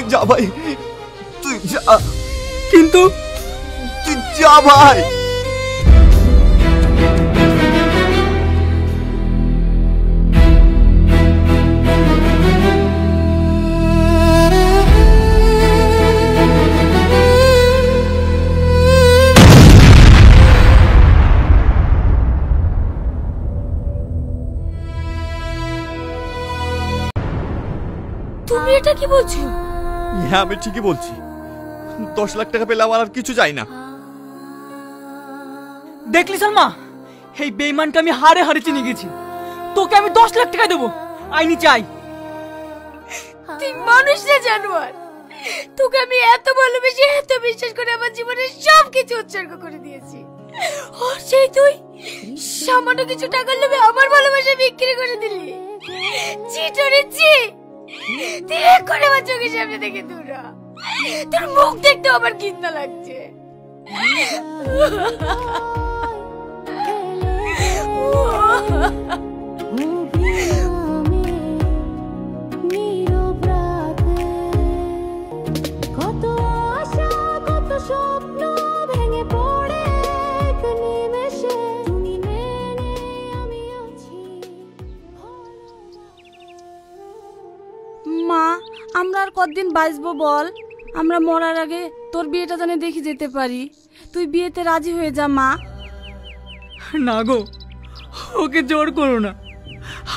তুই যা ভাই, তুই যা। কিন্তু তুই যা ভাই। তুমি এটা কি বলছো? হ্যাঁ আমি ঠিকই বলছি, 10 লাখ টাকা পেলে আমার আর কিছু চাই না। দেখলি সালমা, এই বেঈমানকে আমি হারে হারে চিনে গেছি। তোকে আমি 10 লাখ টাকা দেবো, আইনি চাই। তুই মানুষ না জানোয়ার। তোকে আমি এত ভালোবেসে এত বিশ্বাস করে আমার জীবনের সব কিছু উৎসর্গ করে দিয়েছি, আর সেই তুই সামান্য কিছু টাকার লোভে আমার ভালোবাসা বিক্রি করে দিলি। চিটরে চি, তুই করে আমার চোখের সামনে থেকে দূর হ। তোর মুখ দেখতে আমার ঘৃণা লাগছে। মা, আমরা আর কতদিন বাঁচবো বল? আমরা মরার আগে তোর বিয়েটা জানে দেখি যেতে পারি। তুই বিয়েতে রাজি হয়ে যা মা। না গো, ওকে জোর করো না,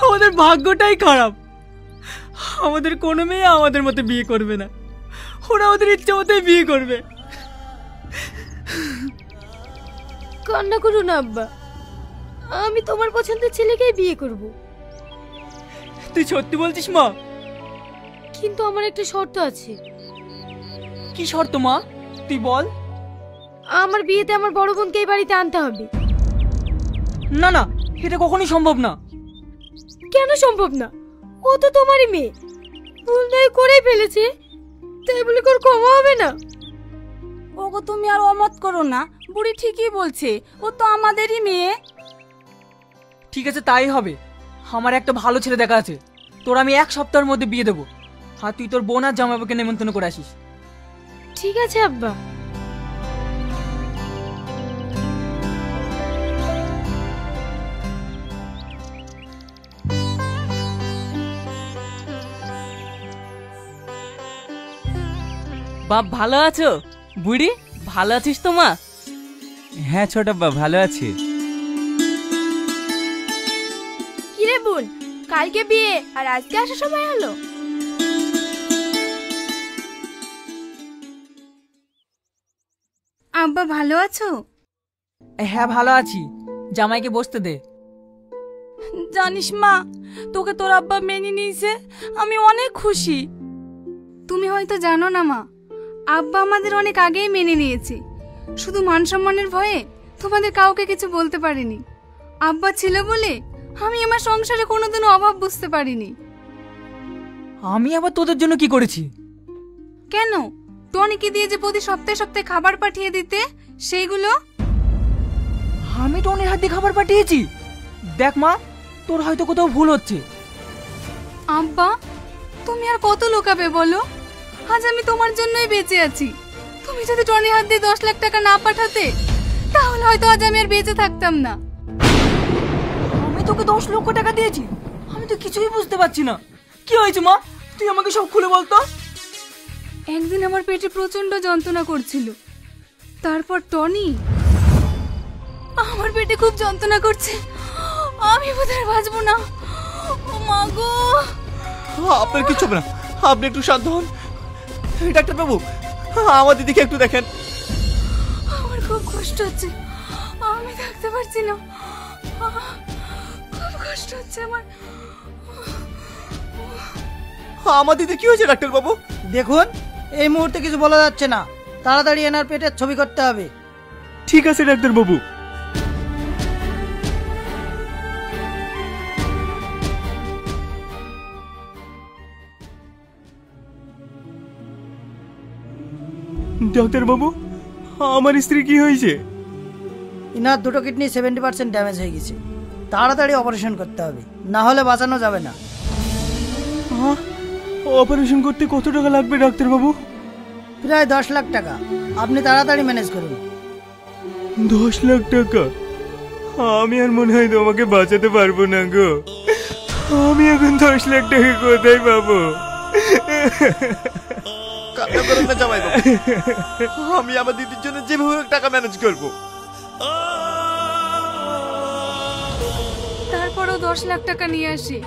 আমাদের ভাগ্যটাই খারাপ। আমাদের কোনো মেয়ে আমাদের মতো বিয়ে করবে না, ওরা ওদের ইচ্ছে মতোই বিয়ে করবে। কান্না করো না আব্বা, আমি তোমার পছন্দের ছেলেকেই বিয়ে করব। তুই সত্যি বলছিস মা? কিন্তু আমার একটা শর্ত আছে। কি শর্ত মা, তুই বল। আমার বিয়েতে আমার বড় বোনকে এই বাড়িতে আনতে হবে। না না, এটা কখনোই সম্ভব না। কেন সম্ভব না? ও তো তোমারই মেয়ে, ভুল নাই করেই ফেলেছে, তাই বলে কোন ক্ষমা হবে না? ওগো তুমি আর অমত করো না, বুড়ি ঠিকই বলছে, ও তো আমাদেরই মেয়ে। ঠিক আছে তাই হবে। আমার একটা ভালো ছেলে দেখা আছে, তোর আমি 1 সপ্তাহের মধ্যে বিয়ে দেবো। আর তুই তোর বোন আর জামাইবাবুকে নেমন্তন্ন করে আসিস। ঠিক আছে আব্বা। বাপ ভালো আছো? বুড়ি ভালো আছিস তো মা? হ্যাঁ ছোট বাপ ভালো আছি। কিরে বোন, কালকে বিয়ে আর আজকে আসার সময় হলো? আব্বা ভালো আছো? হ্যাঁ ভালো আছি, জামাইকে বসতে দে। জানিস মা, তোকে তোর আব্বা মেনে নিয়েছে, আমি অনেক খুশি। তুমি হয়তো জানো না মা, আব্বা আমাদের অনেক আগেই মেনে নিয়েছে। শুধু মান সম্মানের ভয়ে তোমাদের কাউকে কিছু বলতে পারিনি। আব্বা ছিল বলে আমি আমার সংসারে কোনোদিনও অভাব বুঝতে পারিনি। আমি আবার তোদের জন্য কি করেছি? কেন, টনিকে দিয়ে যে প্রতি সপ্তাহে সপ্তাহে খাবার পাঠিয়ে দিতে, সেইগুলো? আমি টনির হাত দিয়ে খাবার পাঠিয়েছি? দেখ মা, তোর হয়তো কোথাও ভুল হচ্ছে। আব্বা তুমি আর কত লোকাবে বলো? আজ আমি তোমার জন্যই বেঁচে আছি। তুমি যদি টনির হাত দিয়ে 10 লাখ টাকা না পাঠাতে, তাহলে হয়তো আজ আমি আর বেঁচে থাকতাম না। আমি তোকে 10 লক্ষ টাকা দিয়েছি? আমি তো কিছুই বুঝতে পারছি না। কি হয়েছে মা, তুই আমাকে সব খুলে বলতো। একদিন আমার পেটে প্রচন্ড যন্ত্রণা করছিল, তারপর টনি। আমার পেটে খুব যন্ত্রণা করছে, আমি বোধহয় বাঁচবো না। ও মা গো। আপনার কিছু হবে না, আপনি একটু শান্ত হন। ডাক্তার বাবু, আমার দিদিকে একটু দেখেন। আমার খুব কষ্ট হচ্ছে, আমি থাকতে পারছি না, খুব কষ্ট হচ্ছে আমার। আমার দিদি কি হয়েছে ডাক্তার বাবু? দেখুন, এই মুহূর্তে কিছু বলা যাচ্ছে না, তাড়াতাড়ি এনার পেটের ছবি করতে হবে। ঠিক আছে ডাক্তার বাবু। ডাক্তার বাবু, আমার স্ত্রী কি হয়েছে? ইনার দুটো কিডনি 70% ড্যামেজ হয়ে গেছে, তাড়াতাড়ি অপারেশন করতে হবে, না হলে বাঁচানো যাবে না। অপারেশন করতে কত টাকা লাগবে ডাক্তারবাবু? প্রায় 10 লাখ টাকা। আপনি তাড়াতাড়ি ম্যানেজ করুন। 10 লাখ টাকা? আমি আর মনে হয় তোমাকে বাঁচাতে পারবো না গো। আমি এখন 10 লাখ টাকা কোথায় পাবো? কান্না করুন না জামাই বাবু, আমি আমার দিদির জন্য যেভাবে হোক টাকা ম্যানেজ করবো। তারপরেও 10 লাখ টাকা নিয়ে আসি।